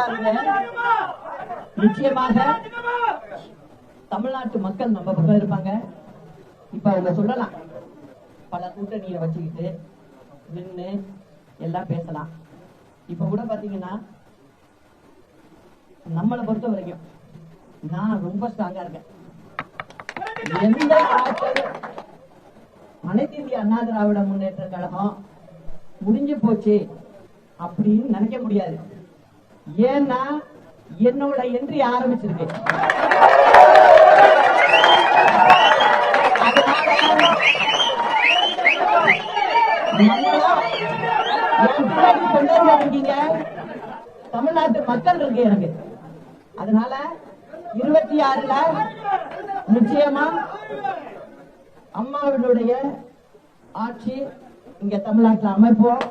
பாருங்க, நிச்சயமாக தமிழ்நாட்டு மக்கள் நம்ம பக்கம் இருப்பாங்க. இப்ப அவங்க சொல்லலாம், பல கூட்டணியை வச்சுக்கிட்டு நின்று எல்லாம் பேசலாம். இப்ப கூட பாத்தீங்கன்னா நம்மளை பொறுத்த வரைக்கும் நான் ரொம்ப ஸ்ட்ராங்கா இருக்கேன். எந்த அனைத்து இந்திய அண்ணா திராவிட முன்னேற்ற கழகம் முடிஞ்சு போச்சு அப்படின்னு நினைக்க முடியாது. ஏன்னா என்னோட என்ட்ரி ஆரம்பிச்சிருக்கு. தமிழ்நாட்டு மக்கள் இருக்கு எனக்கு. அதனால 26ல நிச்சயமா அம்மாவினுடைய ஆட்சி இங்க தமிழ்நாட்டில் அமைப்போம்.